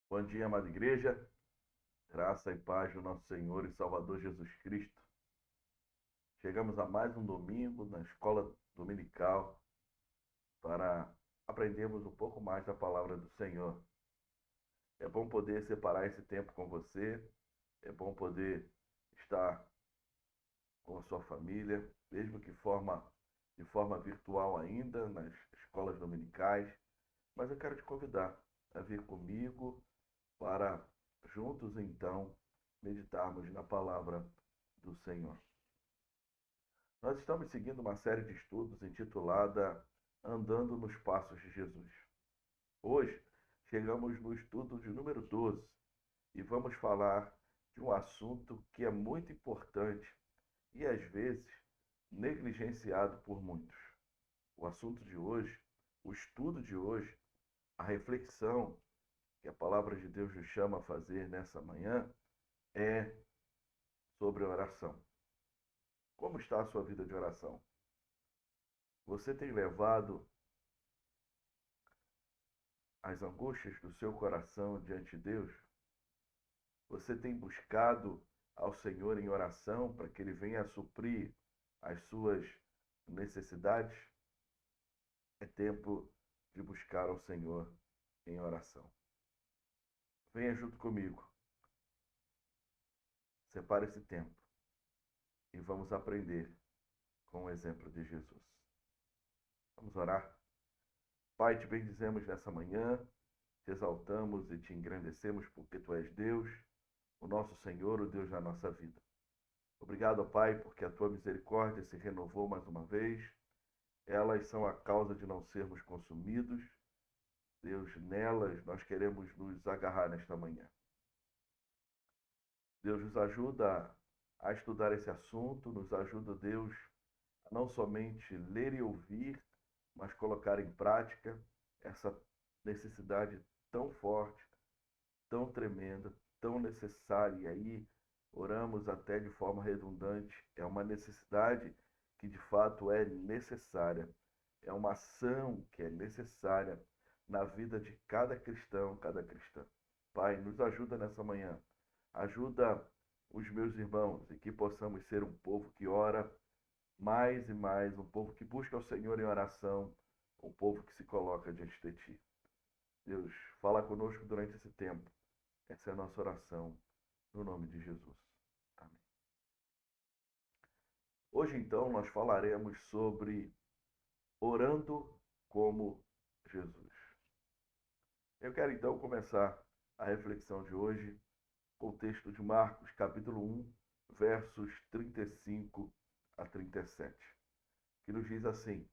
Bom dia, amada igreja. Graça e paz do nosso Senhor e Salvador Jesus Cristo. Chegamos a mais um domingo na escola dominical para aprendermos um pouco mais da palavra do Senhor. É bom poder separar esse tempo com você. É bom poder estar com a sua família, mesmo que de forma virtual ainda, nas escolas dominicais. Mas eu quero te convidar a vir comigo para juntos então meditarmos na palavra do Senhor. Nós estamos seguindo uma série de estudos intitulada Andando nos Passos de Jesus. Hoje chegamos no estudo de número 12 e vamos falar de um assunto que é muito importante e às vezes negligenciado por muitos. O assunto de hoje, o estudo de hoje, a reflexão que a palavra de Deus nos chama a fazer nessa manhã é sobre a oração. Como está a sua vida de oração? Você tem levado as angústias do seu coração diante de Deus? Você tem buscado ao Senhor em oração para que Ele venha a suprir as suas necessidades? É tempo de buscar ao Senhor em oração. Venha junto comigo. Separe esse tempo e vamos aprender com o exemplo de Jesus. Vamos orar? Pai, te bendizemos nessa manhã, te exaltamos e te engrandecemos porque tu és Deus, o nosso Senhor, o Deus da nossa vida. Obrigado, Pai, porque a tua misericórdia se renovou mais uma vez. Elas são a causa de não sermos consumidos. Deus, nelas nós queremos nos agarrar nesta manhã. Deus nos ajuda a estudar esse assunto, nos ajuda, Deus, a não somente ler e ouvir, mas colocar em prática essa necessidade tão forte, tão tremenda, tão necessária. E aí oramos até de forma redundante. É uma necessidade que de fato é necessária. É uma ação que é necessária na vida de cada cristão, cada cristã. Pai, nos ajuda nessa manhã. Ajuda os meus irmãos e que possamos ser um povo que ora mais e mais, um povo que busca o Senhor em oração, um povo que se coloca diante de Ti. Deus, fala conosco durante esse tempo. Essa é a nossa oração, no nome de Jesus. Amém. Hoje, então, nós falaremos sobre orando como Jesus. Eu quero, então, começar a reflexão de hoje com o texto de Marcos, capítulo 1, versos 35 a 37, que nos diz assim: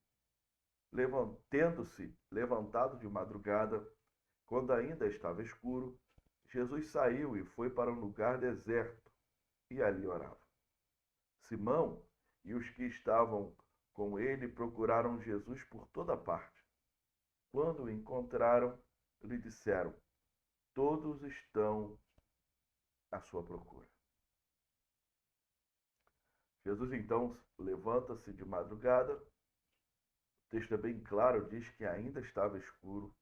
Tendo-se levantado de madrugada, quando ainda estava escuro, Jesus saiu e foi para um lugar deserto e ali orava. Simão e os que estavam com ele procuraram Jesus por toda parte. Quando o encontraram, lhe disseram: Todos estão à sua procura. Jesus então levanta-se de madrugada. O texto é bem claro, diz que ainda estava escuro.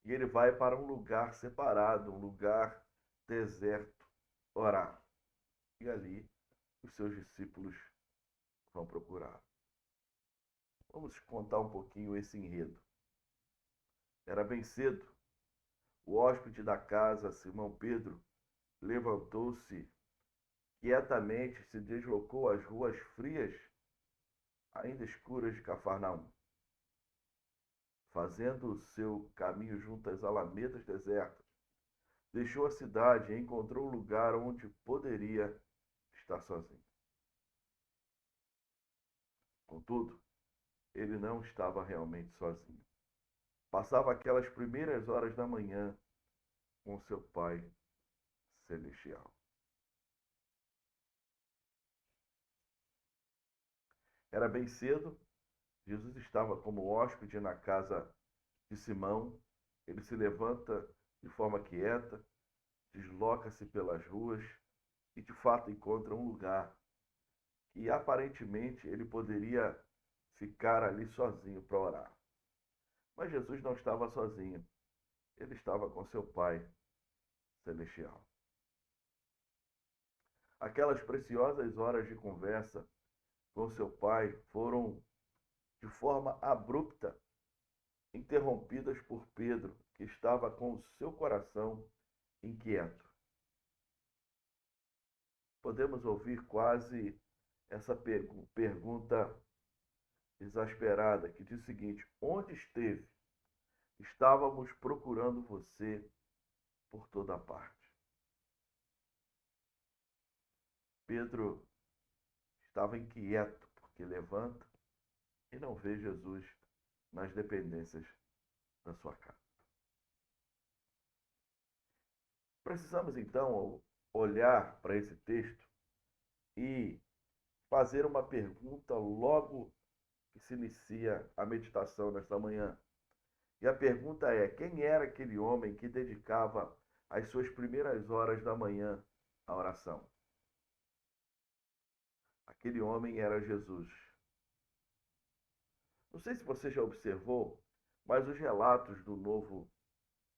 E ele vai para um lugar separado, um lugar deserto, orar. E ali os seus discípulos vão procurar. Vamos contar um pouquinho esse enredo. Era bem cedo. O hóspede da casa, Simão Pedro, levantou-se quietamente, se deslocou às ruas frias, ainda escuras de Cafarnaum. Fazendo o seu caminho junto às alamedas desertas, deixou a cidade e encontrou um lugar onde poderia estar sozinho. Contudo, ele não estava realmente sozinho. Passava aquelas primeiras horas da manhã com seu Pai Celestial. Era bem cedo, Jesus estava como hóspede na casa de Simão. Ele se levanta de forma quieta, desloca-se pelas ruas e de fato encontra um lugar que aparentemente ele poderia ficar ali sozinho para orar. Mas Jesus não estava sozinho, ele estava com seu Pai. celestial. Aquelas preciosas horas de conversa com seu pai foram, de forma abrupta, interrompidas por Pedro, que estava com o seu coração inquieto. Podemos ouvir quase essa pergunta exasperada, que diz o seguinte: onde esteve? Estávamos procurando você por toda parte. Pedro estava inquieto, porque levanta e não vê Jesus nas dependências da sua casa. Precisamos, então, olhar para esse texto e fazer uma pergunta logo que se inicia a meditação nesta manhã. E a pergunta é: quem era aquele homem que dedicava as suas primeiras horas da manhã à oração? Aquele homem era Jesus. Não sei se você já observou, mas os relatos do Novo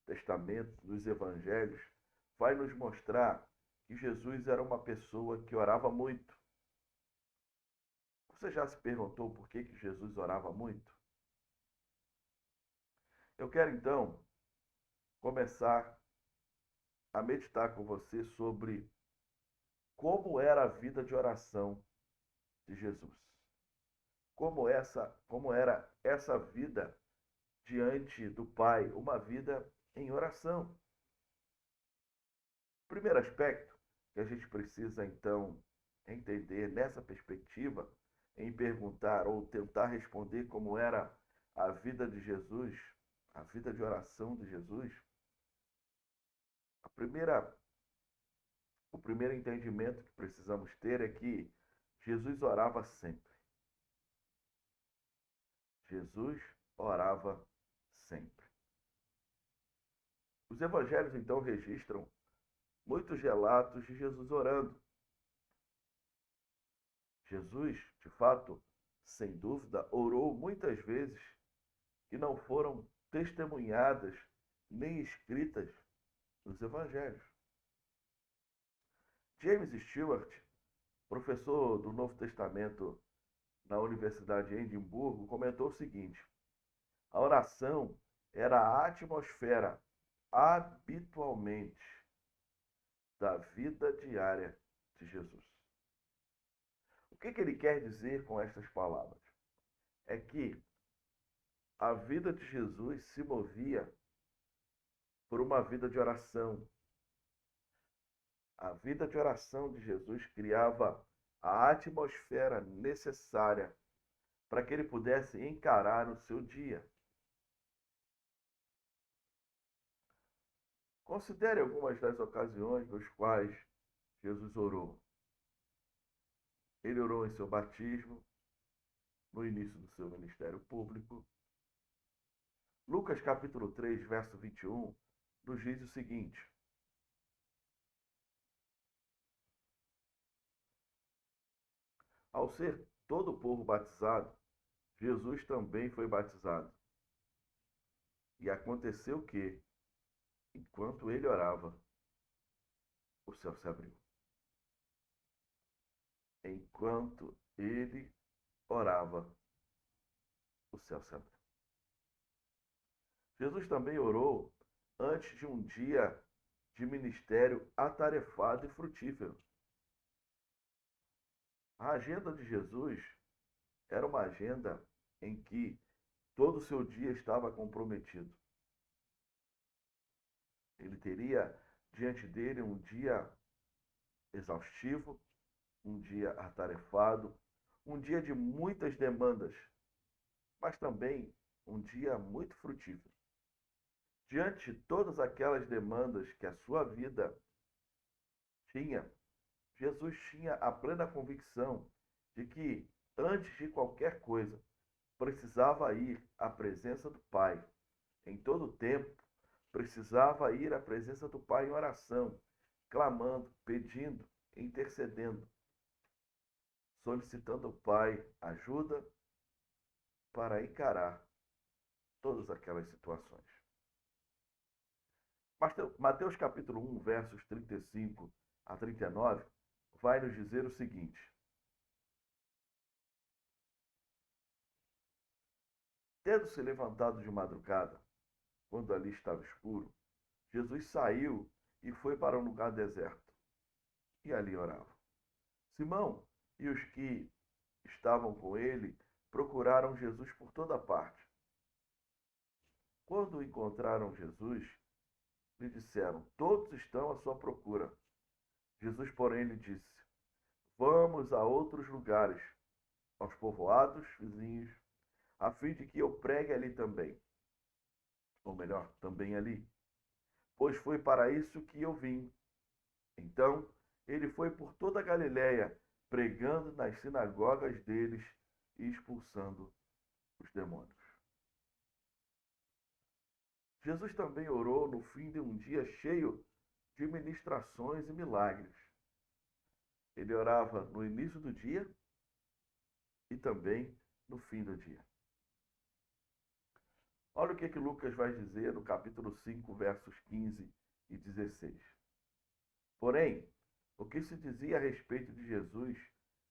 Testamento, dos Evangelhos, vai nos mostrar que Jesus era uma pessoa que orava muito. Você já se perguntou por que Jesus orava muito? Eu quero então começar a meditar com você sobre como era a vida de oração de Jesus. Como era essa vida diante do Pai, uma vida em oração. O primeiro aspecto que a gente precisa então entender nessa perspectiva, em perguntar ou tentar responder como era a vida de Jesus, a vida de oração de Jesus, o primeiro entendimento que precisamos ter é que Jesus orava sempre. Jesus orava sempre. Os evangelhos então registram muitos relatos de Jesus orando. Jesus, de fato, sem dúvida, orou muitas vezes que não foram testemunhadas nem escritas nos evangelhos. James Stewart, professor do Novo Testamento na Universidade de Edimburgo, comentou o seguinte: a oração era a atmosfera habitualmente da vida diária de Jesus. O que ele quer dizer com estas palavras? É que a vida de Jesus se movia por uma vida de oração. A vida de oração de Jesus criava a atmosfera necessária para que ele pudesse encarar o seu dia. Considere algumas das ocasiões nas quais Jesus orou. Ele orou em seu batismo, no início do seu ministério público. Lucas capítulo 3, verso 21, nos diz o seguinte: ao ser todo o povo batizado, Jesus também foi batizado. E aconteceu que, enquanto ele orava, o céu se abriu. Enquanto ele orava, o céu se abriu. Jesus também orou antes de um dia de ministério atarefado e frutífero. A agenda de Jesus era uma agenda em que todo o seu dia estava comprometido. Ele teria diante dele um dia exaustivo, um dia atarefado, um dia de muitas demandas, mas também um dia muito frutífero. Diante de todas aquelas demandas que a sua vida tinha, Jesus tinha a plena convicção de que, antes de qualquer coisa, precisava ir à presença do Pai. Em todo o tempo, precisava ir à presença do Pai em oração, clamando, pedindo, intercedendo, solicitando ao Pai ajuda para encarar todas aquelas situações. Mateus capítulo 1, versos 35 a 39, vai nos dizer o seguinte: tendo se levantado de madrugada, quando ali estava escuro, Jesus saiu e foi para um lugar deserto, e ali orava. Simão e os que estavam com ele procuraram Jesus por toda parte. Quando encontraram Jesus, lhe disseram: todos estão à sua procura. Jesus, porém, lhe disse: vamos a outros lugares, aos povoados vizinhos, a fim de que eu pregue ali também. Ou melhor, também ali. Pois foi para isso que eu vim. Então, ele foi por toda a Galiléia, pregando nas sinagogas deles e expulsando os demônios. Jesus também orou no fim de um dia cheio de ministrações e milagres. Ele orava no início do dia e também no fim do dia. Olha o que Lucas vai dizer no capítulo 5, versos 15 e 16. Porém, o que se dizia a respeito de Jesus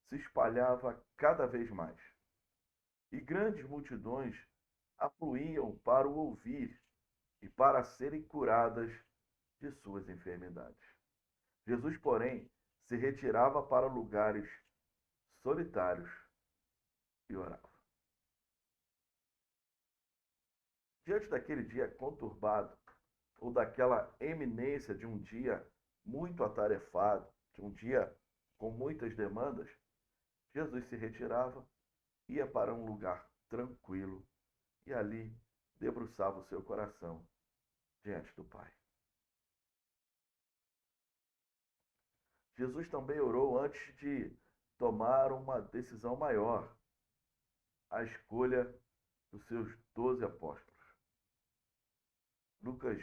se espalhava cada vez mais, e grandes multidões afluíam para o ouvir e para serem curadas de suas enfermidades. Jesus, porém, se retirava para lugares solitários e orava. Diante daquele dia conturbado, ou daquela eminência de um dia muito atarefado, de um dia com muitas demandas, Jesus se retirava, ia para um lugar tranquilo e ali debruçava o seu coração diante do Pai. Jesus também orou antes de tomar uma decisão maior, a escolha dos seus 12 apóstolos. Lucas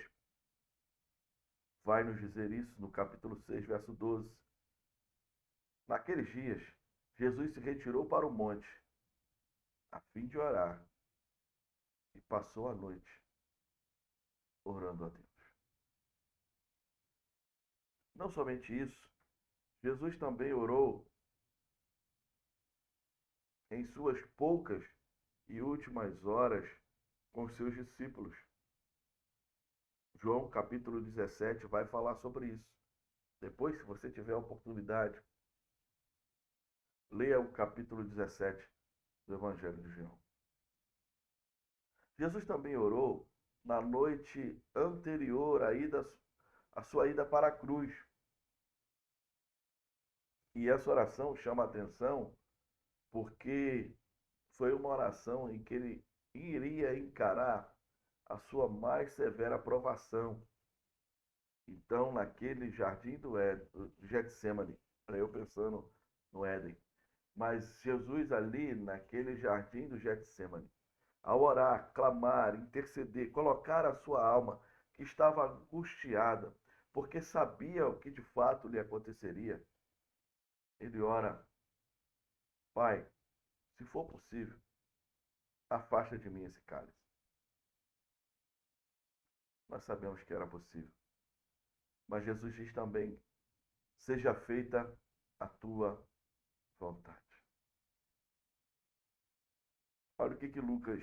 vai nos dizer isso no capítulo 6, verso 12. Naqueles dias, Jesus se retirou para o monte, a fim de orar, e passou a noite orando a Deus. Não somente isso, Jesus também orou em suas poucas e últimas horas com seus discípulos. João capítulo 17 vai falar sobre isso. Depois, se você tiver a oportunidade, leia o capítulo 17 do Evangelho de João. Jesus também orou na noite anterior à sua ida para a cruz. E essa oração chama a atenção porque foi uma oração em que ele iria encarar a sua mais severa provação. Então, naquele jardim do Getsemane, eu pensando no Éden, mas Jesus ali, naquele jardim do Getsemane, ao orar, clamar, interceder, colocar a sua alma, que estava angustiada, porque sabia o que de fato lhe aconteceria, ele ora: Pai, se for possível, afasta de mim esse cálice. Nós sabemos que era possível. Mas Jesus diz também: seja feita a tua vontade. Olha o que Lucas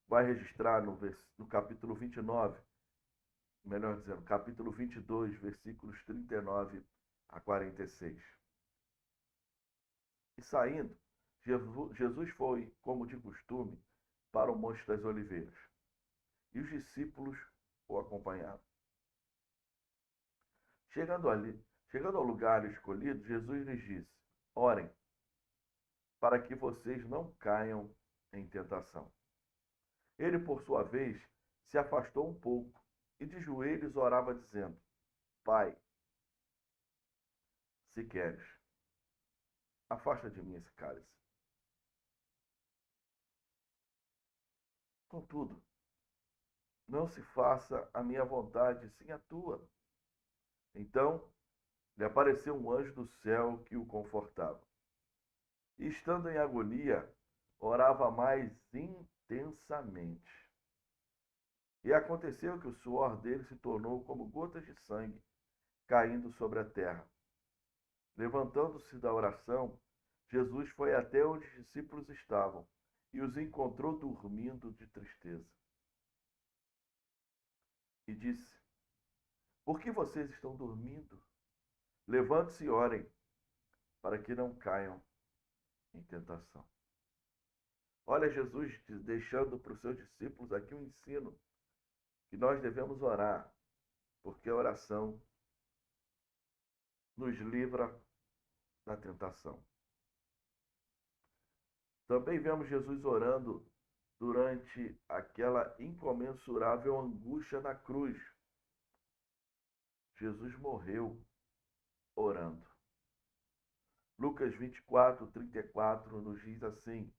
vai registrar no capítulo 29, melhor dizendo, capítulo 22, versículos 39 a 46. E saindo, Jesus foi, como de costume, para o Monte das Oliveiras. E os discípulos o acompanharam. Chegando ao lugar escolhido, Jesus lhes disse: orem, para que vocês não caiam em tentação. Ele, por sua vez, se afastou um pouco e de joelhos orava, dizendo: Pai, se queres, afasta de mim esse cálice. Contudo, não se faça a minha vontade, sim a tua. Então lhe apareceu um anjo do céu que o confortava. E, estando em agonia, orava mais intensamente. E aconteceu que o suor dele se tornou como gotas de sangue caindo sobre a terra. Levantando-se da oração, Jesus foi até onde os discípulos estavam e os encontrou dormindo de tristeza. E disse: Por que vocês estão dormindo? Levante-se e orem, para que não caiam em tentação. Olha Jesus deixando para os seus discípulos aqui um ensino que nós devemos orar, porque a oração nos livra da tentação. Também vemos Jesus orando durante aquela incomensurável angústia na cruz. Jesus morreu orando. Lucas 24, 34 nos diz assim: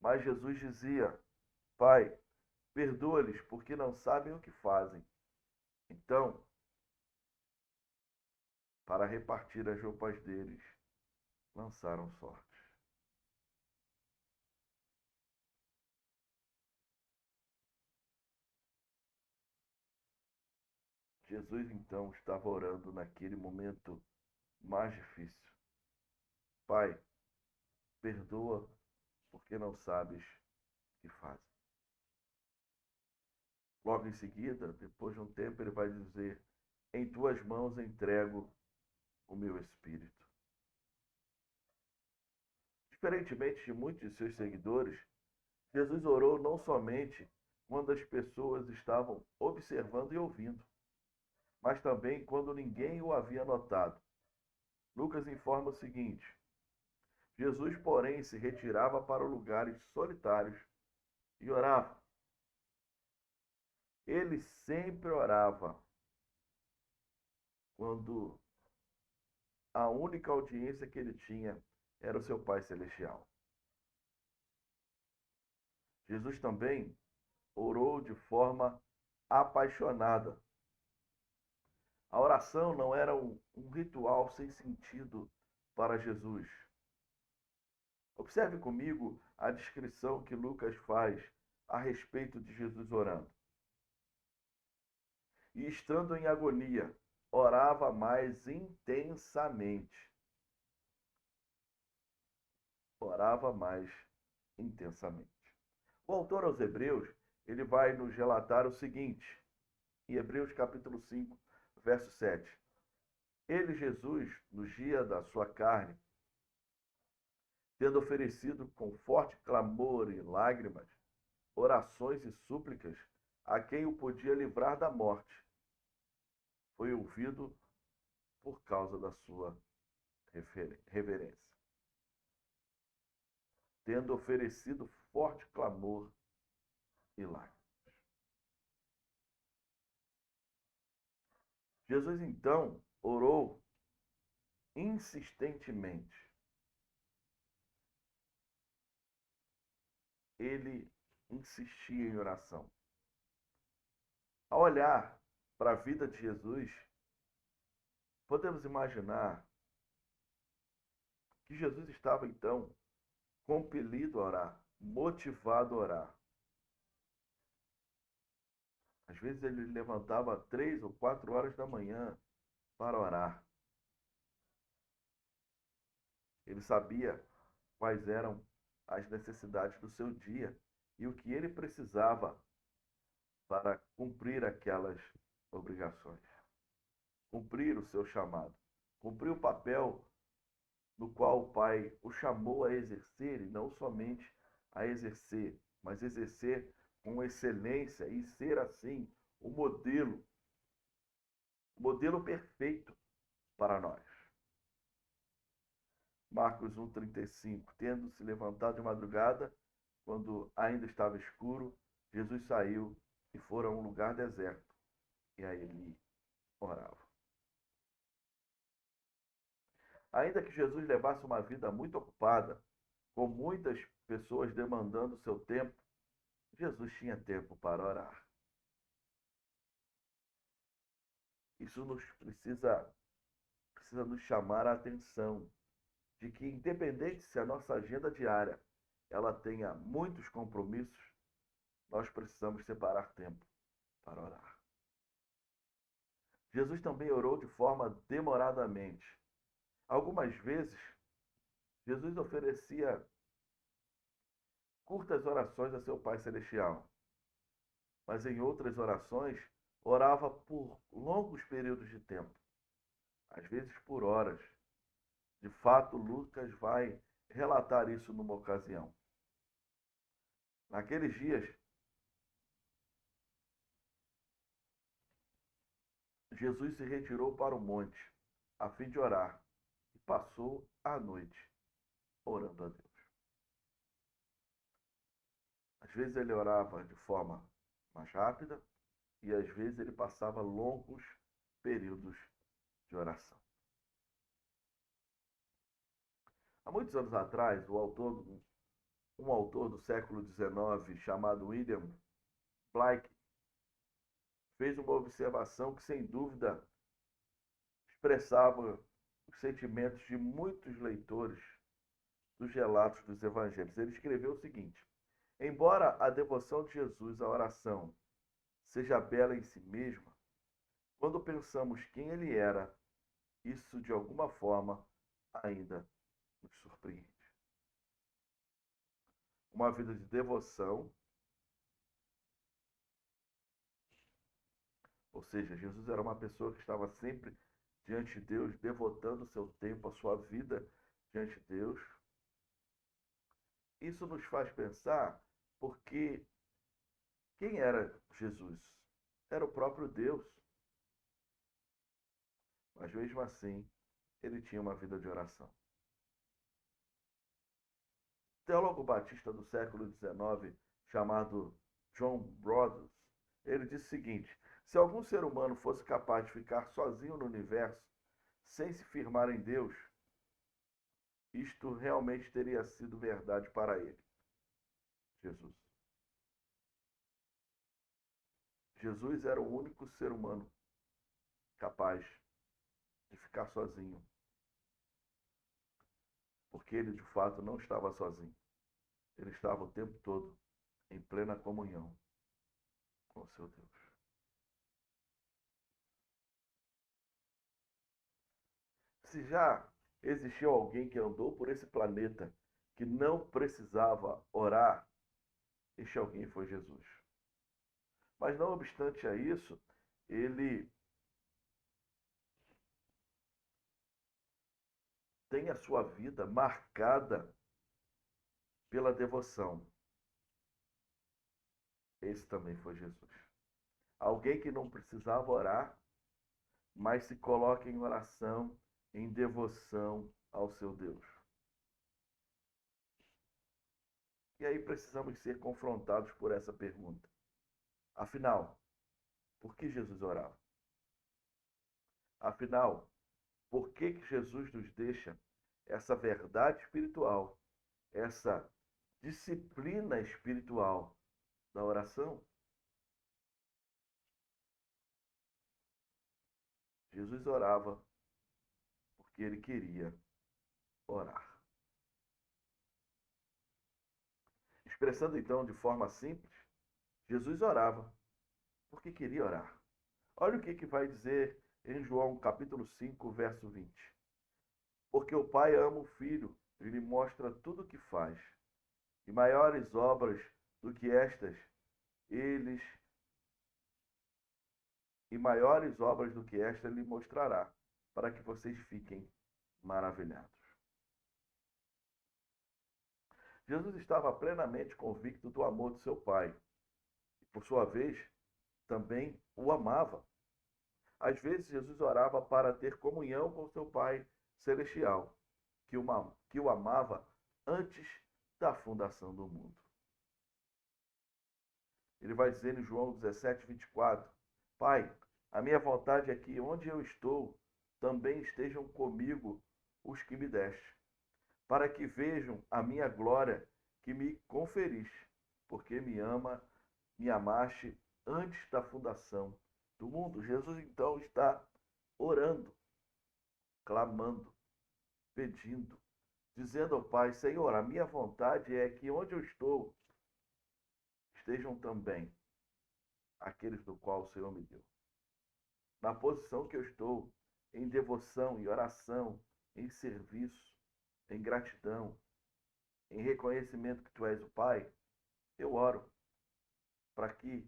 Mas Jesus dizia: Pai, perdoa-lhes, porque não sabem o que fazem. Então, para repartir as roupas deles, lançaram sorte. Jesus então estava orando naquele momento mais difícil. Pai, perdoa, porque não sabes o que fazem. Logo em seguida, depois de um tempo, ele vai dizer: Em tuas mãos entrego o meu espírito. Diferentemente de muitos de seus seguidores, Jesus orou não somente quando as pessoas estavam observando e ouvindo, mas também quando ninguém o havia notado. Lucas informa o seguinte: Jesus, porém, se retirava para lugares solitários e orava. Ele sempre orava quando a única audiência que ele tinha era o seu Pai Celestial. Jesus também orou de forma apaixonada. A oração não era um ritual sem sentido para Jesus. Observe comigo a descrição que Lucas faz a respeito de Jesus orando. E estando em agonia, orava mais intensamente. Orava mais intensamente. O autor aos Hebreus, ele vai nos relatar o seguinte, em Hebreus capítulo 5, verso 7. Ele, Jesus, no dia da sua carne, tendo oferecido com forte clamor e lágrimas, orações e súplicas a quem o podia livrar da morte, foi ouvido por causa da sua reverência. Tendo oferecido forte clamor e lágrimas. Jesus então orou insistentemente. Ele insistia em oração. Ao olhar para a vida de Jesus, podemos imaginar que Jesus estava então compelido a orar, motivado a orar. Às vezes ele levantava 3 ou 4 horas da manhã para orar. Ele sabia quais eram as necessidades do seu dia e o que ele precisava para cumprir aquelas obrigações, cumprir o seu chamado, cumprir o papel no qual o Pai o chamou a exercer, e não somente a exercer, mas exercer com excelência e ser assim o modelo perfeito para nós. Marcos 1,35. Tendo se levantado de madrugada, quando ainda estava escuro, Jesus saiu e foi a um lugar deserto. E aí ele orava. Ainda que Jesus levasse uma vida muito ocupada, com muitas pessoas demandando seu tempo, Jesus tinha tempo para orar. Isso precisa nos chamar a atenção de que, independente se a nossa agenda diária ela tenha muitos compromissos, nós precisamos separar tempo para orar. Jesus também orou de forma demoradamente. Algumas vezes, Jesus oferecia curtas orações a seu Pai Celestial, mas em outras orações, orava por longos períodos de tempo, às vezes por horas. De fato, Lucas vai relatar isso numa ocasião. Naqueles dias, Jesus se retirou para o monte, a fim de orar, e passou a noite orando a Deus. Às vezes ele orava de forma mais rápida e às vezes ele passava longos períodos de oração. Há muitos anos atrás, um autor do século XIX chamado William Blake fez uma observação que, sem dúvida, expressava os sentimentos de muitos leitores dos relatos dos evangelhos. Ele escreveu o seguinte: embora a devoção de Jesus à oração seja bela em si mesma, quando pensamos quem ele era, isso de alguma forma ainda nos surpreende. Uma vida de devoção, ou seja, Jesus era uma pessoa que estava sempre diante de Deus, devotando o seu tempo, a sua vida diante de Deus. Isso nos faz pensar porque quem era Jesus? Era o próprio Deus. Mas mesmo assim, ele tinha uma vida de oração. O teólogo batista do século XIX, chamado John Brothers, ele disse o seguinte: se algum ser humano fosse capaz de ficar sozinho no universo, sem se firmar em Deus, isto realmente teria sido verdade para ele, Jesus. Jesus era o único ser humano capaz de ficar sozinho, porque ele de fato não estava sozinho. Ele estava o tempo todo em plena comunhão com o seu Deus. Se já existiu alguém que andou por esse planeta que não precisava orar, este alguém foi Jesus. Mas não obstante a isso, ele tem a sua vida marcada pela devoção. Esse também foi Jesus. Alguém que não precisava orar, mas se coloca em oração, em devoção ao seu Deus. E aí precisamos ser confrontados por essa pergunta. Afinal, por que Jesus orava? Afinal, por que Jesus nos deixa essa verdade espiritual, essa disciplina espiritual da oração? Jesus orava porque ele queria orar. Expressando então de forma simples, Jesus orava porque queria orar. Olha o que vai dizer em João capítulo 5, verso 20. Porque o Pai ama o Filho e lhe mostra tudo o que faz. E maiores obras do que estas, eles e maiores obras do que esta lhe mostrará, para que vocês fiquem maravilhados. Jesus estava plenamente convicto do amor de seu Pai. E, por sua vez, também o amava. Às vezes, Jesus orava para ter comunhão com seu Pai Celestial, que o amava antes da fundação do mundo. Ele vai dizer em João 17, 24, Pai, a minha vontade é que onde eu estou, também estejam comigo os que me deste, para que vejam a minha glória que me conferiste, porque me amaste antes da fundação do mundo. Jesus então está orando, clamando, pedindo, dizendo ao Pai, Senhor, a minha vontade é que onde eu estou, estejam também aqueles do qual o Senhor me deu. Na posição que eu estou, em devoção, em oração, em serviço, em gratidão, em reconhecimento que Tu és o Pai, eu oro para que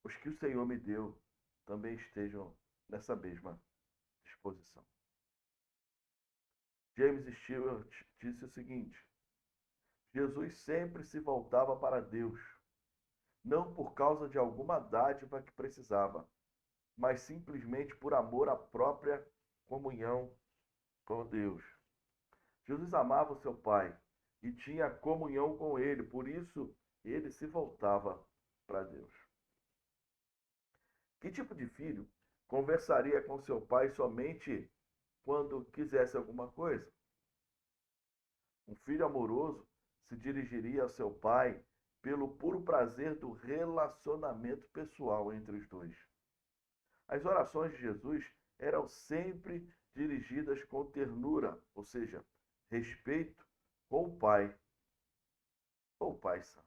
os que o Senhor me deu também estejam nessa mesma disposição. James Stewart disse o seguinte: Jesus sempre se voltava para Deus, não por causa de alguma dádiva que precisava, mas simplesmente por amor à própria comunhão com Deus. Jesus amava o seu Pai e tinha comunhão com ele, por isso ele se voltava para Deus. Que tipo de filho conversaria com seu pai somente quando quisesse alguma coisa? Um filho amoroso se dirigiria ao seu pai pelo puro prazer do relacionamento pessoal entre os dois. As orações de Jesus eram sempre dirigidas com ternura, ou seja, respeito com o Pai, ou Pai Santo.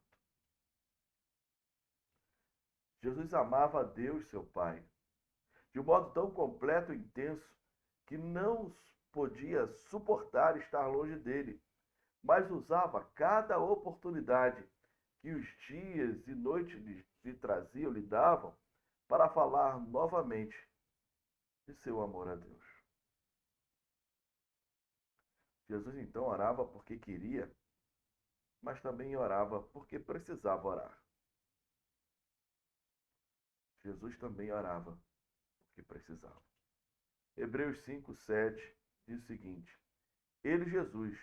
Jesus amava a Deus, seu Pai, de um modo tão completo e intenso que não podia suportar estar longe dele, mas usava cada oportunidade que os dias e noites lhe traziam, lhe davam, para falar novamente de seu amor a Deus. Jesus então orava porque queria, mas também orava porque precisava orar. Jesus também orava porque precisava. Hebreus 5:7 diz o seguinte: Ele, Jesus,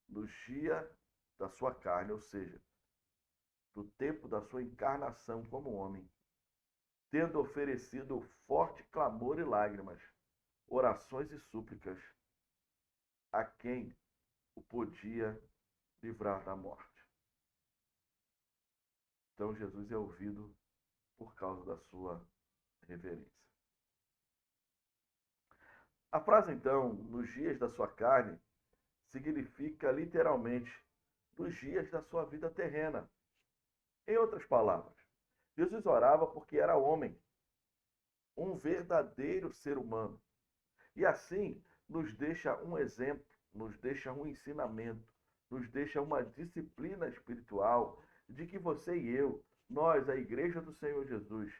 no dia da sua carne, ou seja, do tempo da sua encarnação como homem, tendo oferecido forte clamor e lágrimas, orações e súplicas, a quem o podia livrar da morte. Então Jesus é ouvido por causa da sua reverência. A frase, então, nos dias da sua carne, significa literalmente nos dias da sua vida terrena. Em outras palavras, Jesus orava porque era homem, um verdadeiro ser humano. E assim nos deixa um exemplo, nos deixa um ensinamento, nos deixa uma disciplina espiritual de que você e eu, nós, a Igreja do Senhor Jesus,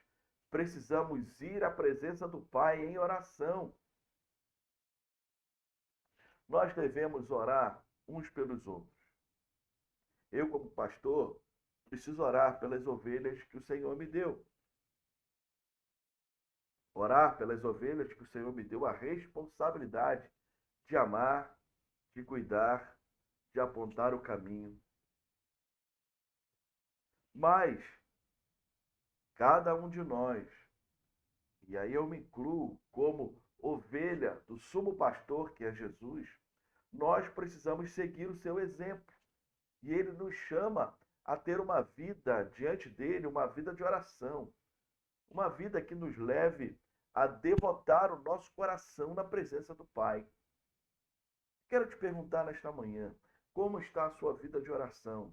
precisamos ir à presença do Pai em oração. Nós devemos orar uns pelos outros. Eu, como pastor, preciso orar pelas ovelhas que o Senhor me deu. Orar pelas ovelhas que o Senhor me deu a responsabilidade de amar, de cuidar, de apontar o caminho. Mas cada um de nós, e aí eu me incluo como ovelha do sumo pastor que é Jesus, nós precisamos seguir o seu exemplo. E ele nos chama a ter uma vida diante dele, uma vida de oração, uma vida que nos leve a devotar o nosso coração na presença do Pai. Quero te perguntar nesta manhã, como está a sua vida de oração?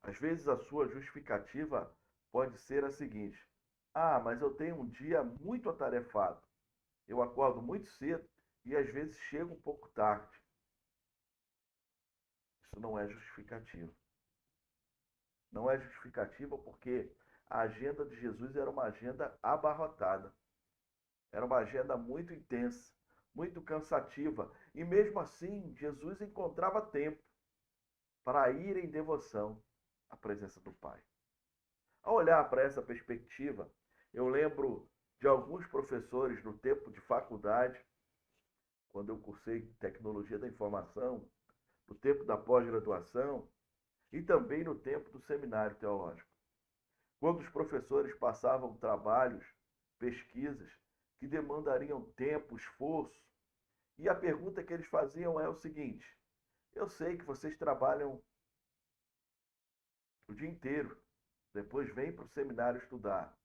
Às vezes a sua justificativa pode ser a seguinte: ah, mas eu tenho um dia muito atarefado. Eu acordo muito cedo e às vezes chego um pouco tarde. Isso não é justificativa. Não é justificativa porque a agenda de Jesus era uma agenda abarrotada. Era uma agenda muito intensa, muito cansativa. E mesmo assim, Jesus encontrava tempo para ir em devoção à presença do Pai. Ao olhar para essa perspectiva, eu lembro de alguns professores no tempo de faculdade, quando eu cursei tecnologia da informação, no tempo da pós-graduação e também no tempo do seminário teológico. Quando os professores passavam trabalhos, pesquisas que demandariam tempo, esforço, e a pergunta que eles faziam é o seguinte: eu sei que vocês trabalham o dia inteiro, depois vêm para o seminário estudar,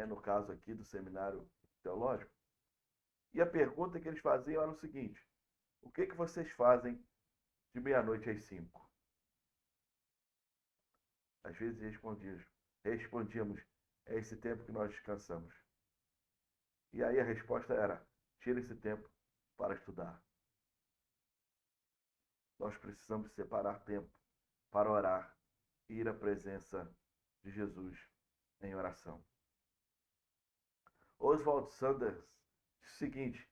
no caso aqui do seminário teológico, e a pergunta que eles faziam era o seguinte: o que vocês fazem de meia-noite às 5? Às vezes respondíamos, é esse tempo que nós descansamos. E aí a resposta era, tira esse tempo para estudar. Nós precisamos separar tempo para orar e ir à presença de Jesus em oração. Oswald Sanders diz o seguinte: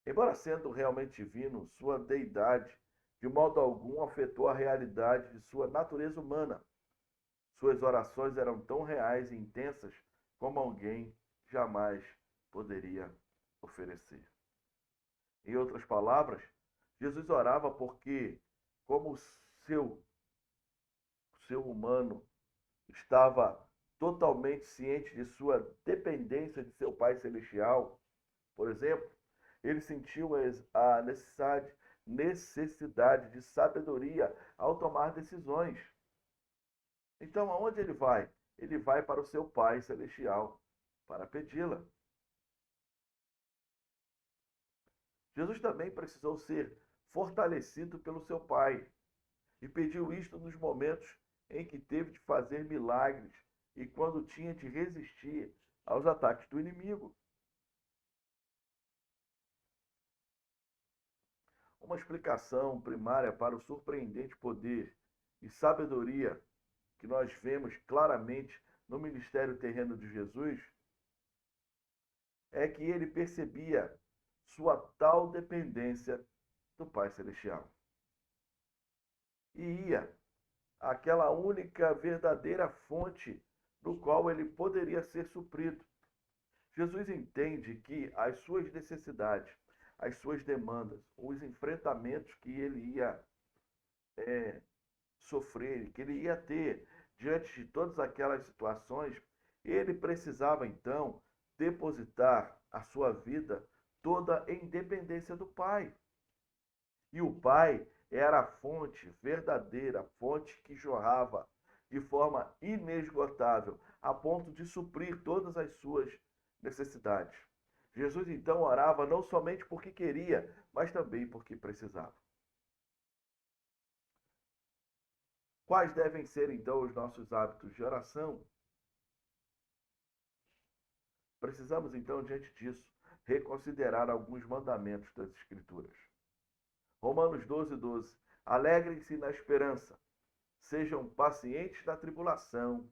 embora sendo realmente divino, sua deidade de modo algum afetou a realidade de sua natureza humana. Suas orações eram tão reais e intensas como alguém jamais poderia oferecer. Em outras palavras, Jesus orava porque, como o seu humano estava totalmente ciente de sua dependência de seu Pai Celestial, por exemplo, ele sentiu a necessidade de sabedoria ao tomar decisões. Então, aonde ele vai? Ele vai para o seu Pai Celestial para pedi-la. Jesus também precisou ser fortalecido pelo seu Pai e pediu isto nos momentos em que teve de fazer milagres e quando tinha de resistir aos ataques do inimigo. Uma explicação primária para o surpreendente poder e sabedoria que nós vemos claramente no ministério terreno de Jesus é que ele percebia sua tal dependência do Pai Celestial. E ia àquela única verdadeira fonte do qual ele poderia ser suprido. Jesus entende que as suas necessidades, as suas demandas, os enfrentamentos que ele ia sofrer, que ele ia ter diante de todas aquelas situações, ele precisava então depositar a sua vida toda em dependência do Pai. E o Pai era a fonte verdadeira, a fonte que jorrava de forma inesgotável, a ponto de suprir todas as suas necessidades. Jesus então orava não somente porque queria, mas também porque precisava. Quais devem ser então os nossos hábitos de oração? Precisamos então, diante disso, reconsiderar alguns mandamentos das Escrituras. Romanos 12:12. Alegrem-se na esperança, sejam pacientes na tribulação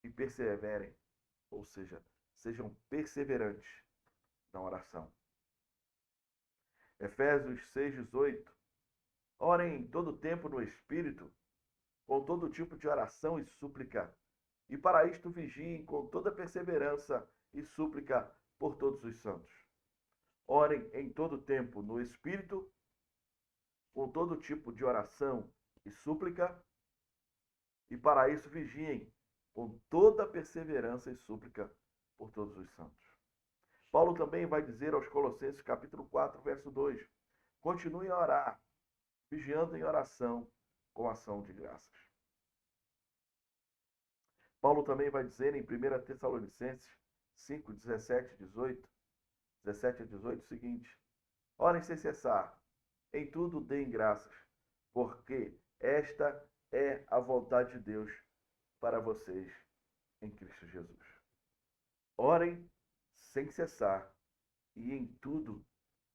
e perseverem, ou seja, sejam perseverantes na oração. Efésios 6:18. Orem em todo tempo no Espírito, com todo tipo de oração e súplica, e para isto vigiem com toda perseverança e súplica por todos os santos. Orem em todo tempo no Espírito, com todo tipo de oração e súplica, e para isso vigiem com toda perseverança e súplica por todos os santos. Paulo também vai dizer aos Colossenses, capítulo 4, verso 2, continuem a orar, vigiando em oração com ação de graças. Paulo também vai dizer em 1 Tessalonicenses 5, 17 a 18 o seguinte: orem sem cessar, em tudo deem graças, porque esta é a vontade de Deus para vocês em Cristo Jesus. Orem sem cessar e em tudo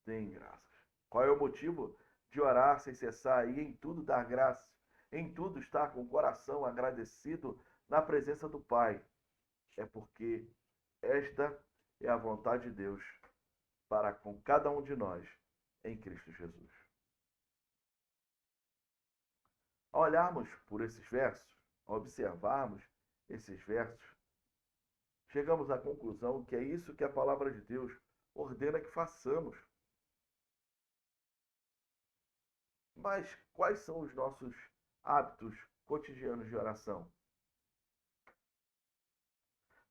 deem graças. Qual é o motivo de orar sem cessar e em tudo dar graças? Em tudo estar com o coração agradecido na presença do Pai. É porque esta é a vontade de Deus para com cada um de nós em Cristo Jesus. Ao olharmos por esses versos, ao observarmos esses versos, chegamos à conclusão que é isso que a palavra de Deus ordena que façamos. Mas quais são os nossos hábitos cotidianos de oração?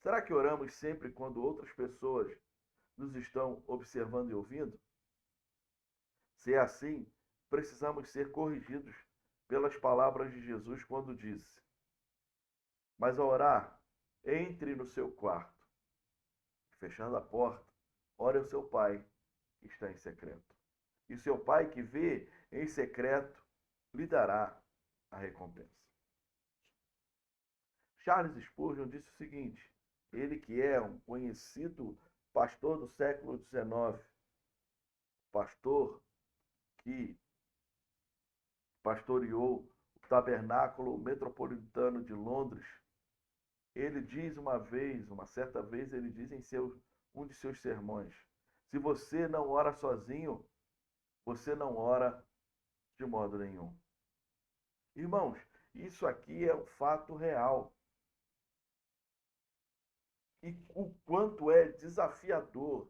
Será que oramos sempre quando outras pessoas nos estão observando e ouvindo? Se é assim, precisamos ser corrigidos pelas palavras de Jesus quando disse: mas ao orar, entre no seu quarto, fechando a porta, ore ao seu Pai que está em secreto. E seu Pai que vê em secreto lhe dará a recompensa. Charles Spurgeon disse o seguinte, ele que é um conhecido pastor do século XIX, pastor que pastoreou o Tabernáculo Metropolitano de Londres, ele diz uma certa vez, ele diz em um de seus sermões, se você não ora sozinho, você não ora de modo nenhum. Irmãos, isso aqui é um fato real. E o quanto é desafiador,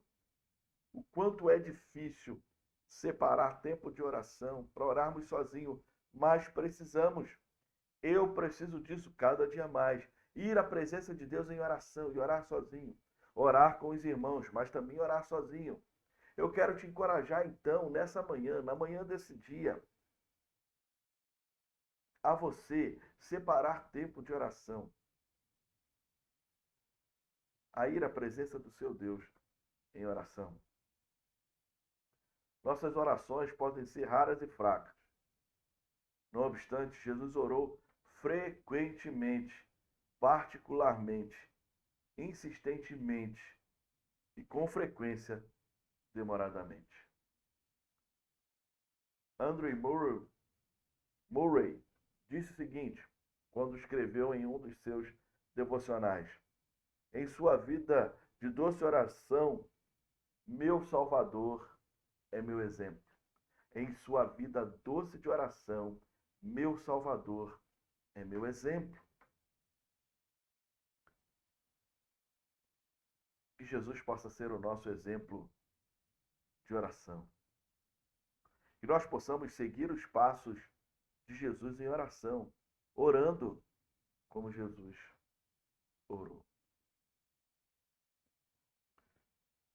o quanto é difícil separar tempo de oração para orarmos sozinhos, mas precisamos. Eu preciso disso cada dia mais. Ir à presença de Deus em oração e orar sozinho. Orar com os irmãos, mas também orar sozinho. Eu quero te encorajar então, nessa manhã, na manhã desse dia, a você separar tempo de oração. A ir à presença do seu Deus em oração. Nossas orações podem ser raras e fracas. Não obstante, Jesus orou frequentemente, particularmente, insistentemente e com frequência, demoradamente. Andrew Murray disse o seguinte, quando escreveu em um dos seus devocionais: em sua vida de doce oração, meu Salvador é meu exemplo. Em sua vida doce de oração, meu Salvador é meu exemplo. Que Jesus possa ser o nosso exemplo de oração. Que nós possamos seguir os passos de Jesus em oração, orando como Jesus orou.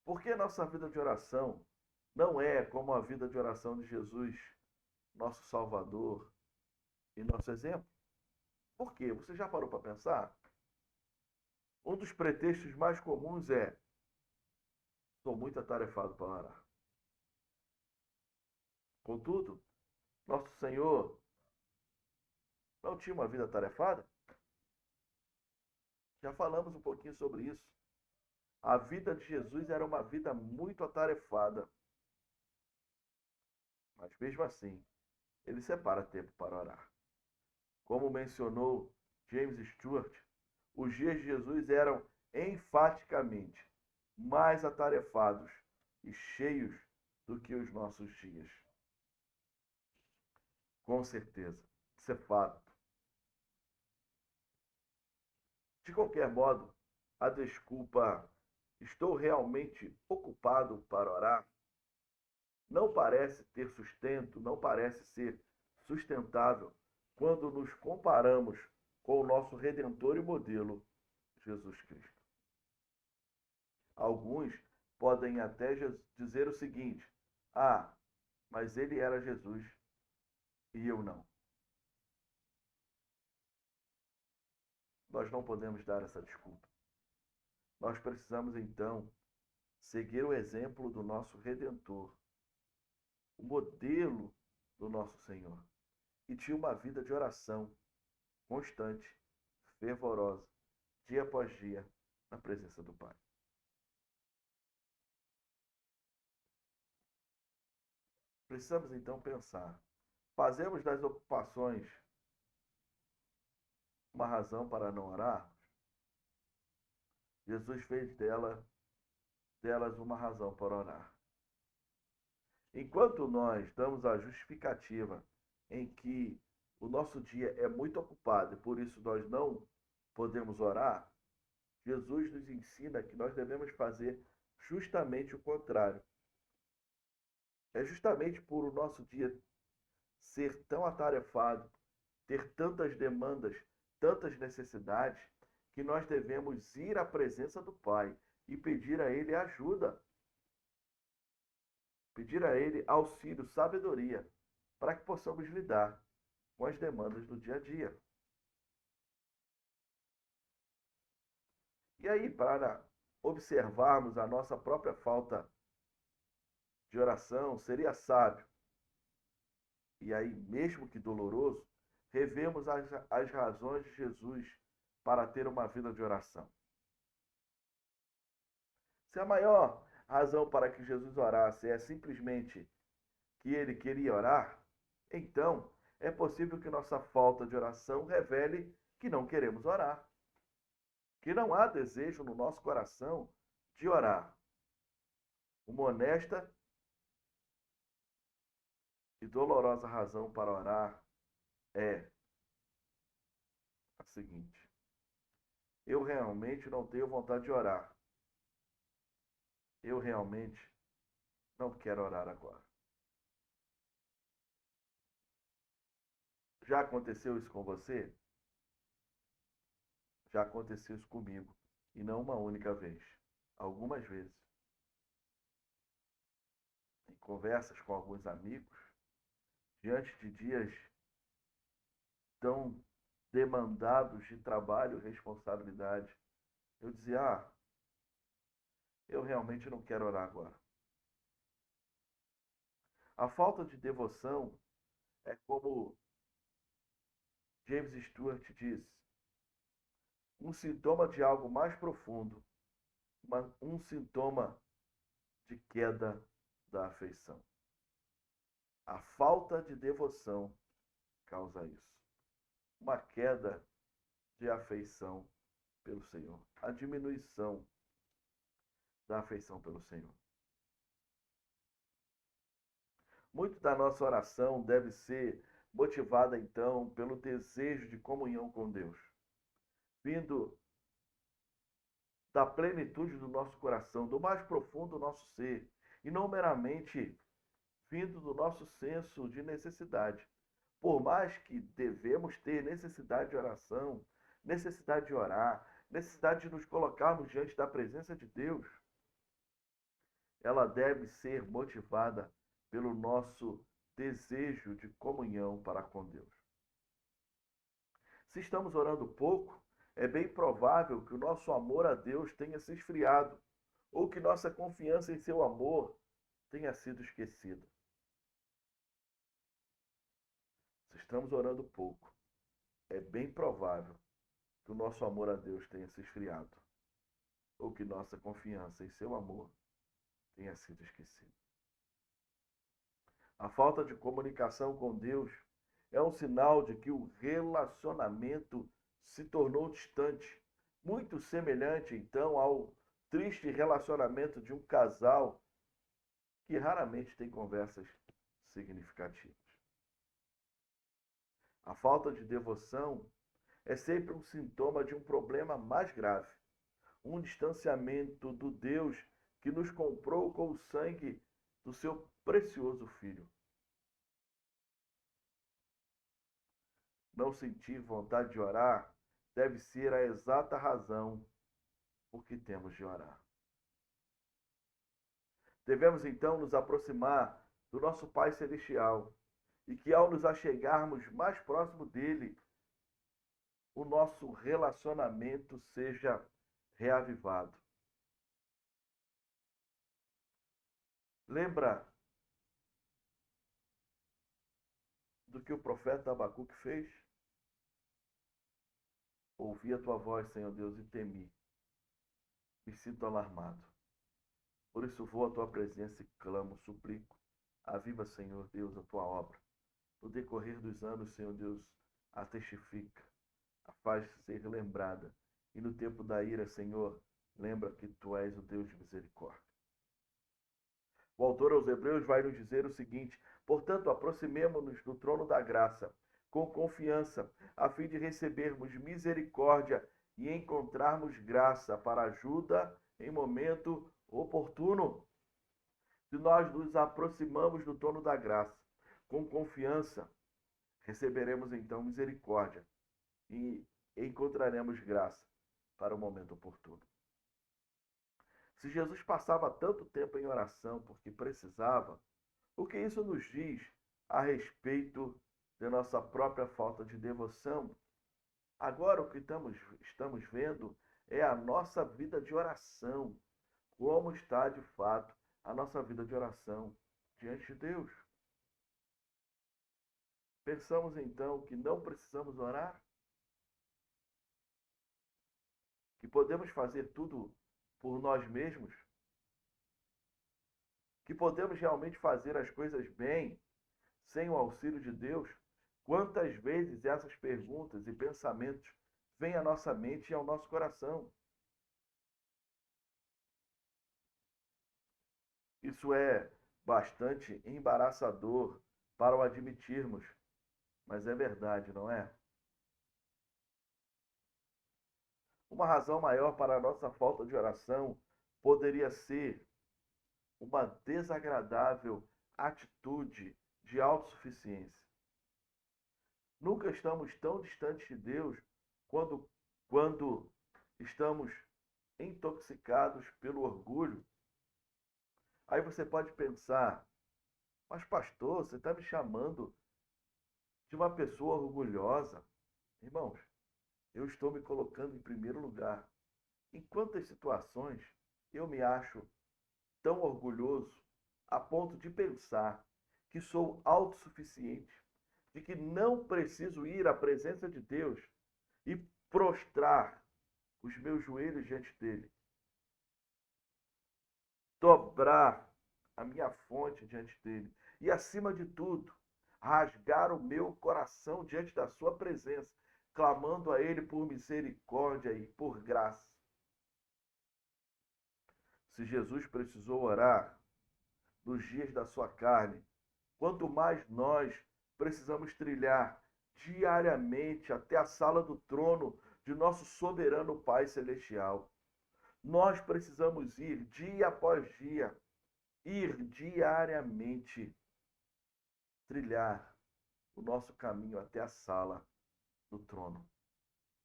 Porque nossa vida de oração não é como a vida de oração de Jesus, nosso Salvador e nosso exemplo? Por quê? Você já parou para pensar? Um dos pretextos mais comuns é: sou muito atarefado para orar. Contudo, nosso Senhor não tinha uma vida atarefada? Já falamos um pouquinho sobre isso. A vida de Jesus era uma vida muito atarefada. Mas mesmo assim, ele separa tempo para orar. Como mencionou James Stewart, os dias de Jesus eram enfaticamente mais atarefados e cheios do que os nossos dias. Com certeza, isso é fato. De qualquer modo, a desculpa "estou realmente ocupado para orar" não parece ter sustento, não parece ser sustentável quando nos comparamos com o nosso Redentor e modelo, Jesus Cristo. Alguns podem até dizer o seguinte: ah, mas ele era Jesus e eu não. Nós não podemos dar essa desculpa. Nós precisamos, então, seguir o exemplo do nosso Redentor, o modelo do nosso Senhor, e tinha uma vida de oração constante, fervorosa, dia após dia, na presença do Pai. Precisamos então pensar: fazemos das ocupações uma razão para não orar? Jesus fez delas uma razão para orar. Enquanto nós damos a justificativa em que o nosso dia é muito ocupado e por isso nós não podemos orar, Jesus nos ensina que nós devemos fazer justamente o contrário. É justamente por o nosso dia ser tão atarefado, ter tantas demandas, tantas necessidades, que nós devemos ir à presença do Pai e pedir a Ele ajuda. Pedir a Ele auxílio, sabedoria, para que possamos lidar com as demandas do dia a dia. E aí, para observarmos a nossa própria falta de oração, seria sábio, e aí mesmo que doloroso, revemos as razões de Jesus para ter uma vida de oração. Se a maior razão para que Jesus orasse é simplesmente que ele queria orar, então é possível que nossa falta de oração revele que não queremos orar, que não há desejo no nosso coração de orar. Uma honesta e dolorosa razão para orar é a seguinte: eu realmente não tenho vontade de orar. Eu realmente não quero orar agora. Já aconteceu isso com você? Já aconteceu isso comigo. E não uma única vez. Algumas vezes. Em conversas com alguns amigos, diante de dias tão demandados de trabalho e responsabilidade, eu dizia: eu realmente não quero orar agora. A falta de devoção é como James Stewart disse, um sintoma de algo mais profundo, um sintoma de queda da afeição. A falta de devoção causa isso. Uma queda de afeição pelo Senhor. A diminuição da afeição pelo Senhor. Muito da nossa oração deve ser motivada, então, pelo desejo de comunhão com Deus, vindo da plenitude do nosso coração, do mais profundo do nosso ser, e não meramente vindo do nosso senso de necessidade. Por mais que devemos ter necessidade de oração, necessidade de orar, necessidade de nos colocarmos diante da presença de Deus, ela deve ser motivada pelo nosso desejo de comunhão para com Deus. Se estamos orando pouco, é bem provável que o nosso amor a Deus tenha se esfriado, ou que nossa confiança em seu amor tenha sido esquecida. Se estamos orando pouco, é bem provável que o nosso amor a Deus tenha se esfriado, ou que nossa confiança em seu amor tenha sido esquecida. A falta de comunicação com Deus é um sinal de que o relacionamento se tornou distante, muito semelhante, então, ao triste relacionamento de um casal que raramente tem conversas significativas. A falta de devoção é sempre um sintoma de um problema mais grave, um distanciamento do Deus que nos comprou com o sangue do seu precioso Filho. Não sentir vontade de orar deve ser a exata razão por que temos de orar. Devemos então nos aproximar do nosso Pai Celestial e que ao nos achegarmos mais próximo dele, o nosso relacionamento seja reavivado. Lembra do que o profeta Abacuque fez? Ouvi a tua voz, Senhor Deus, e temi. Me sinto alarmado. Por isso vou à tua presença e clamo, suplico. Aviva, Senhor Deus, a tua obra. No decorrer dos anos, Senhor Deus, a testifica, a faz ser lembrada. E no tempo da ira, Senhor, lembra que tu és o Deus de misericórdia. O autor aos Hebreus vai nos dizer o seguinte: portanto, aproximemo-nos do trono da graça, com confiança, a fim de recebermos misericórdia e encontrarmos graça para ajuda em momento oportuno. Se nós nos aproximamos do trono da graça, com confiança, receberemos então misericórdia e encontraremos graça para o momento oportuno. Se Jesus passava tanto tempo em oração porque precisava, o que isso nos diz a respeito de nossa própria falta de devoção? Agora o que estamos vendo é a nossa vida de oração. Como está de fato a nossa vida de oração diante de Deus? Pensamos então que não precisamos orar? Que podemos fazer tudo por nós mesmos? Que podemos realmente fazer as coisas bem sem o auxílio de Deus? Quantas vezes essas perguntas e pensamentos vêm à nossa mente e ao nosso coração? Isso é bastante embaraçador para o admitirmos, mas é verdade, não é? Uma razão maior para a nossa falta de oração poderia ser uma desagradável atitude de autossuficiência. Nunca estamos tão distantes de Deus quando estamos intoxicados pelo orgulho. Aí você pode pensar, mas pastor, você está me chamando de uma pessoa orgulhosa? Irmãos, eu estou me colocando em primeiro lugar. Em quantas situações eu me acho tão orgulhoso a ponto de pensar que sou autossuficiente, de que não preciso ir à presença de Deus e prostrar os meus joelhos diante dele, dobrar a minha fonte diante dele e, acima de tudo, rasgar o meu coração diante da sua presença, clamando a ele por misericórdia e por graça. Se Jesus precisou orar nos dias da sua carne, quanto mais nós precisamos trilhar diariamente até a sala do trono de nosso soberano Pai Celestial. Nós precisamos ir dia após dia, ir diariamente, trilhar o nosso caminho até a sala do trono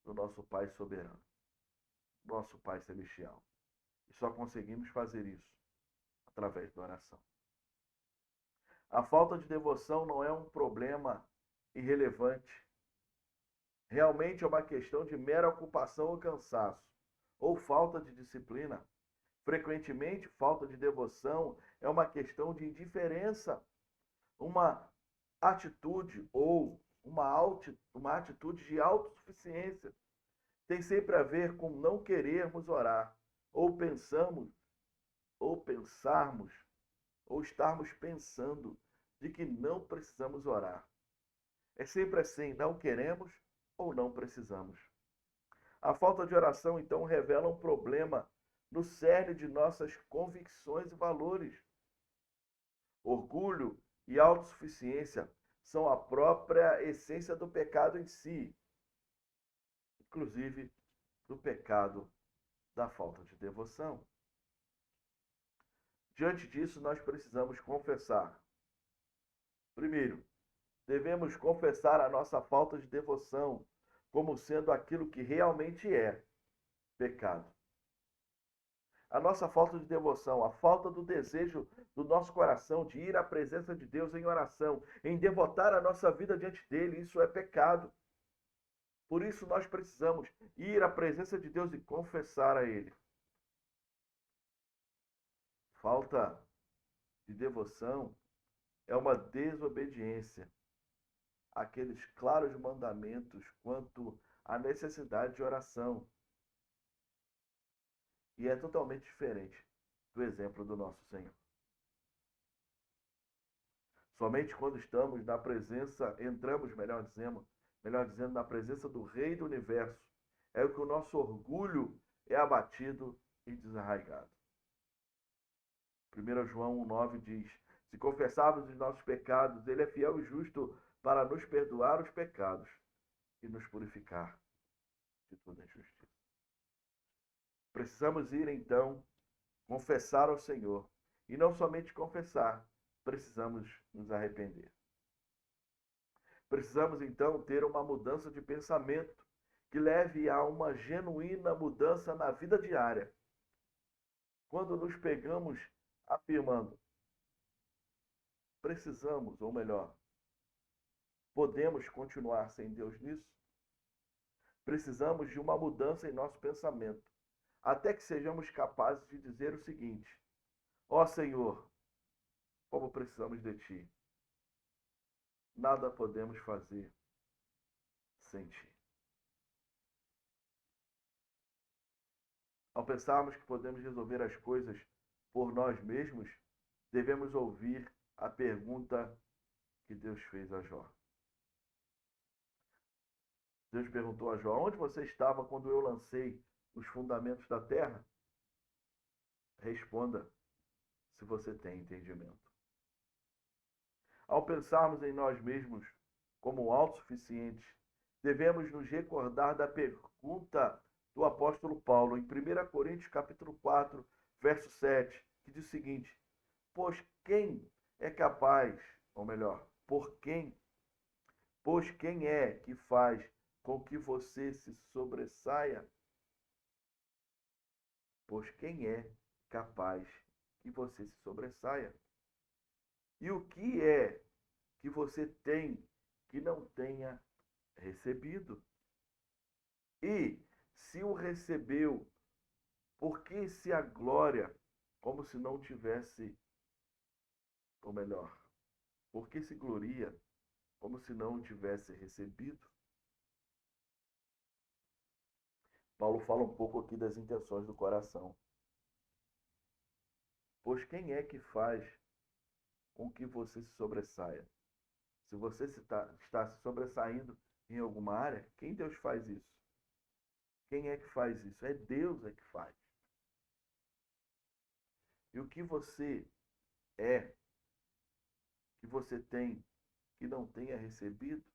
do nosso Pai soberano, nosso Pai Celestial. E só conseguimos fazer isso através da oração. A falta de devoção não é um problema irrelevante. Realmente é uma questão de mera ocupação ou cansaço, ou falta de disciplina. Frequentemente, falta de devoção é uma questão de indiferença, uma atitude ou uma atitude de autossuficiência. Tem sempre a ver com não querermos orar, ou pensarmos, ou estarmos pensando de que não precisamos orar. É sempre assim, não queremos ou não precisamos. A falta de oração, então, revela um problema no cerne de nossas convicções e valores. Orgulho e autossuficiência são a própria essência do pecado em si, inclusive do pecado da falta de devoção. Diante disso, nós precisamos confessar. Primeiro, devemos confessar a nossa falta de devoção como sendo aquilo que realmente é pecado. A nossa falta de devoção, a falta do desejo do nosso coração de ir à presença de Deus em oração, em devotar a nossa vida diante dele, isso é pecado. Por isso nós precisamos ir à presença de Deus e confessar a ele. Falta de devoção é uma desobediência àqueles claros mandamentos quanto à necessidade de oração. E é totalmente diferente do exemplo do nosso Senhor. Somente quando estamos na presença, entramos, melhor dizendo, na presença do Rei do Universo, é que o nosso orgulho é abatido e desarraigado. 1 João 1,9 diz: se confessarmos os nossos pecados, ele é fiel e justo para nos perdoar os pecados e nos purificar de toda injustiça. Precisamos ir, então, confessar ao Senhor. E não somente confessar, precisamos nos arrepender. Precisamos, então, ter uma mudança de pensamento que leve a uma genuína mudança na vida diária. Quando nos pegamos afirmando, precisamos, ou melhor, podemos continuar sem Deus nisso? Precisamos de uma mudança em nosso pensamento, até que sejamos capazes de dizer o seguinte: ó Senhor, como precisamos de Ti. nada podemos fazer sem ti. Ao pensarmos que podemos resolver as coisas por nós mesmos, devemos ouvir a pergunta que Deus fez a Jó. Deus perguntou a Jó: onde você estava quando eu lancei os fundamentos da terra? Responda, se você tem entendimento. Ao pensarmos em nós mesmos como autossuficientes, devemos nos recordar da pergunta do apóstolo Paulo em 1 Coríntios capítulo 4, verso 7, que diz o seguinte: pois quem é capaz, ou melhor, pois quem é que faz com que você se sobressaia? Pois quem é capaz que você se sobressaia? E o que é que você tem que não tenha recebido? E se o recebeu, por que se a glória como se não tivesse, ou melhor, por que se gloria como se não o tivesse recebido? Paulo fala um pouco aqui das intenções do coração. Pois quem é que faz com que você se sobressaia? Se você está se sobressaindo em alguma área, quem Deus faz isso? Quem é que faz isso? É Deus é que faz. E o que você é, que você tem, que não tenha recebido,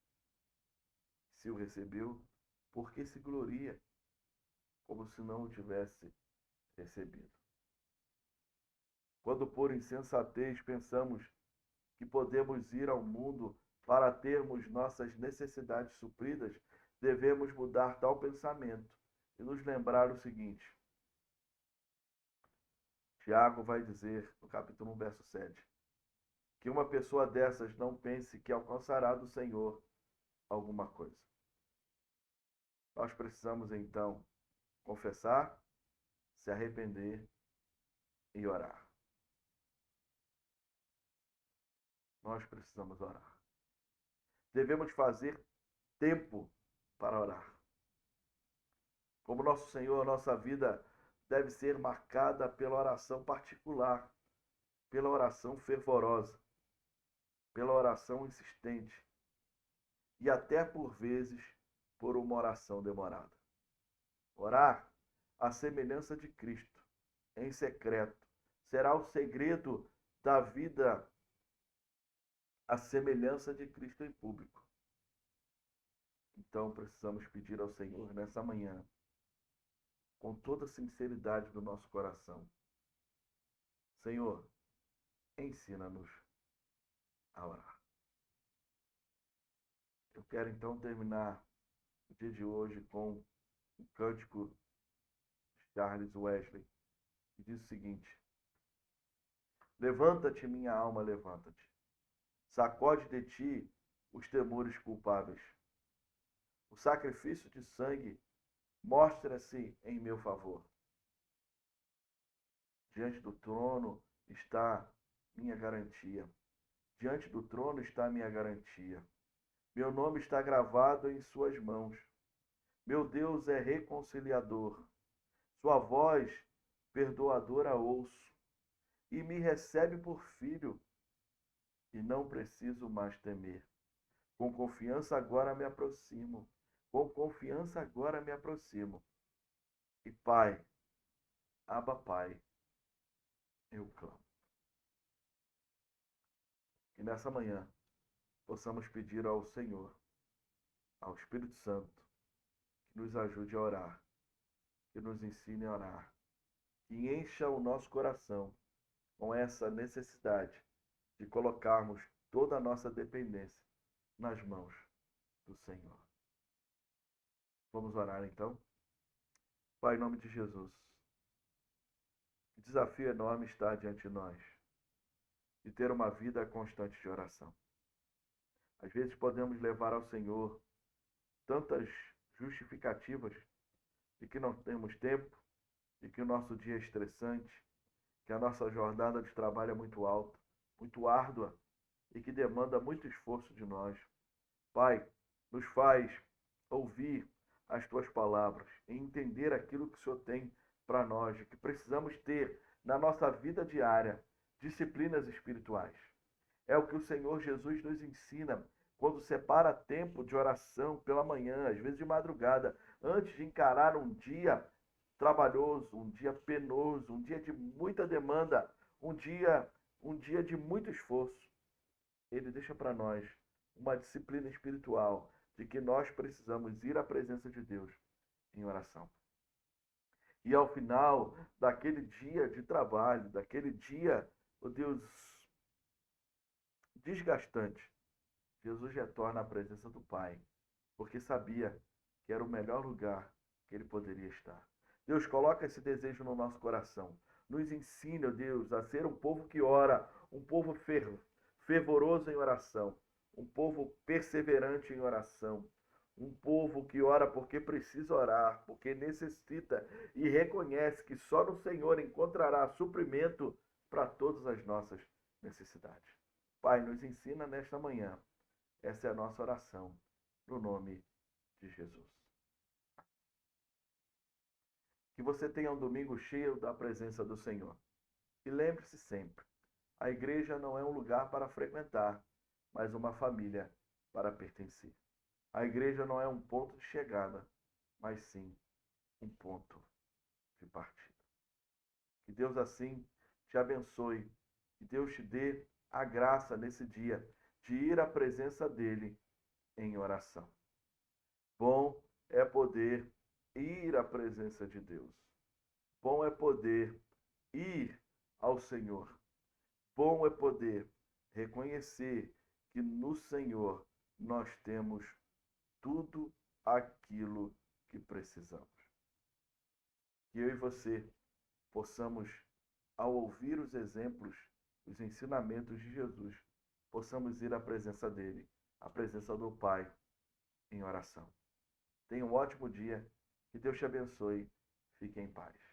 se o recebeu, porque se gloria, como se não o tivesse recebido. Quando por insensatez pensamos que podemos ir ao mundo para termos nossas necessidades supridas, devemos mudar tal pensamento e nos lembrar o seguinte. Tiago vai dizer, no capítulo 1, verso 7, que uma pessoa dessas não pense que alcançará do Senhor alguma coisa. Nós precisamos, então, confessar, se arrepender e orar. Nós precisamos orar. Devemos fazer tempo para orar. Como nosso Senhor, nossa vida deve ser marcada pela oração particular, pela oração fervorosa, pela oração insistente e até por vezes por uma oração demorada. Orar à semelhança de Cristo, em secreto, será o segredo da vida à semelhança de Cristo em público. Então precisamos pedir ao Senhor nessa manhã, com toda a sinceridade do nosso coração: Senhor, ensina-nos a orar. Eu quero então terminar o dia de hoje com um cântico de Charles Wesley, que diz o seguinte: levanta-te, minha alma, levanta-te. Sacode de ti os temores culpáveis. O sacrifício de sangue mostra-se em meu favor. Diante do trono está minha garantia. Diante do trono está minha garantia. Meu nome está gravado em suas mãos. Meu Deus é reconciliador. Sua voz perdoadora ouço. E me recebe por filho. E não preciso mais temer. Com confiança agora me aproximo. Com confiança agora me aproximo. E Pai, Abba Pai, eu clamo. Que nessa manhã possamos pedir ao Senhor, ao Espírito Santo, que nos ajude a orar, que nos ensine a orar, que encha o nosso coração com essa necessidade de colocarmos toda a nossa dependência nas mãos do Senhor. Vamos orar então? Pai, em nome de Jesus, que desafio enorme está diante de nós, de ter uma vida constante de oração. Às vezes podemos levar ao Senhor tantas justificativas de que não temos tempo, de que o nosso dia é estressante, que a nossa jornada de trabalho é muito alta, muito árdua, e que demanda muito esforço de nós. Pai, nos faz ouvir as tuas palavras e entender aquilo que o Senhor tem para nós, que precisamos ter na nossa vida diária, disciplinas espirituais. É o que o Senhor Jesus nos ensina quando separa tempo de oração pela manhã, às vezes de madrugada, antes de encarar um dia trabalhoso, um dia penoso, um dia de muita demanda, um dia de muito esforço. Ele deixa para nós uma disciplina espiritual de que nós precisamos ir à presença de Deus em oração. E ao final daquele dia de trabalho, daquele dia, oh Deus, desgastante, Jesus retorna à presença do Pai, porque sabia que era o melhor lugar que ele poderia estar. Deus, coloca esse desejo no nosso coração. Nos ensina, oh Deus, a ser um povo que ora, um povo fervoroso em oração, um povo perseverante em oração, um povo que ora porque precisa orar, porque necessita e reconhece que só no Senhor encontrará suprimento para todas as nossas necessidades. Pai, nos ensina nesta manhã. Essa é a nossa oração, no nome de Jesus. Que você tenha um domingo cheio da presença do Senhor. E lembre-se sempre, a igreja não é um lugar para frequentar, mas uma família para pertencer. A igreja não é um ponto de chegada, mas sim um ponto de partida. Que Deus assim te abençoe, que Deus te dê a graça nesse dia de ir à presença dele em oração. Bom é poder ir à presença de Deus. Bom é poder ir ao Senhor. Bom é poder reconhecer que no Senhor nós temos tudo aquilo que precisamos. Que eu e você possamos, ao ouvir os exemplos, os ensinamentos de Jesus, possamos ir à presença dele, à presença do Pai, em oração. Tenha um ótimo dia. Que Deus te abençoe. Fique em paz.